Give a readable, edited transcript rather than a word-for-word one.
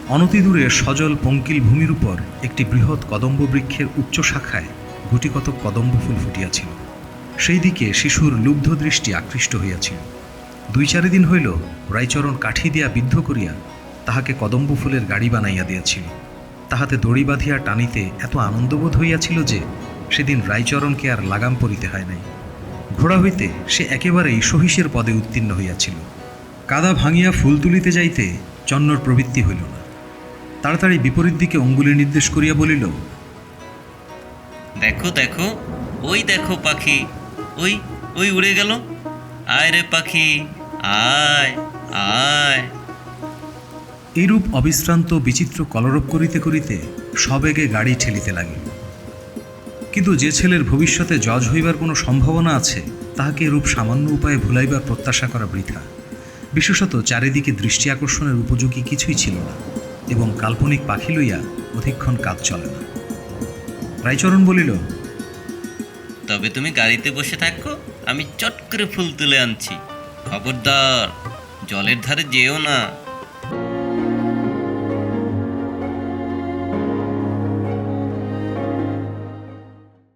অনতিদূরে সজল পঙ্কিল ভূমির উপর একটি বৃহৎ কদম্ব বৃক্ষের উচ্চ শাখায় গুটিকতক কদম্ব ফুল ফুটিয়াছিল। সেই দিকে শিশুর লুব্ধ দৃষ্টি আকৃষ্ট হইয়াছিল। 2-4 দিন হইল রায়চরণ কাঠি দিয়া বিদ্ধ করিয়া তাহাকে কদম্ব ফুলের গাড়ি বানাইয়া দিয়াছিল। তাহাতে দড়ি বাঁধিয়া টানিতে এত আনন্দবোধ হইয়াছিল যে সেদিন রায়চরণকে আর লাগাম পরিতে হয় নাই। ঘোড়া হইতে সে একেবারেই সহিসের পদে উত্তীর্ণ হইয়াছিল। কাদা ভাঙিয়া ফুল তুলিতে যাইতে চন্নর প্রবৃত্তি হইল না। তাড়াতাড়ি বিপরীত দিকে অঙ্গুলি নির্দেশ করিয়া বলিল, দেখো দেখো, ওই দেখো পাখি, ওই ওই উড়ে গেল। আয় রে পাখি, আয় আয়। এইরূপ অবিশ্রান্ত বিচিত্র কলরব করিতে করিতে সবেগে গাড়ি ঠেলিতে লাগিল। কিন্তু যে ছেলের ভবিষ্যতে জজ হইবার কোনো সম্ভাবনা আছে তাহাকে এরূপ সামান্য উপায়ে ভুলাইবার প্রত্যাশা করা বৃথা। বিশেষত চারিদিকে দৃষ্টি আকর্ষণের উপযোগী কিছুই ছিল না, এবং কাল্পনিক পাখি লইয়া অধিকক্ষণ কাজ চলে না। রায়চরণ বলিল, তবে তুমি গাড়িতে বসে থাকো, আমি চট করে ফুল তুলে আনছি। খবরদার, জলের ধারে যেও না।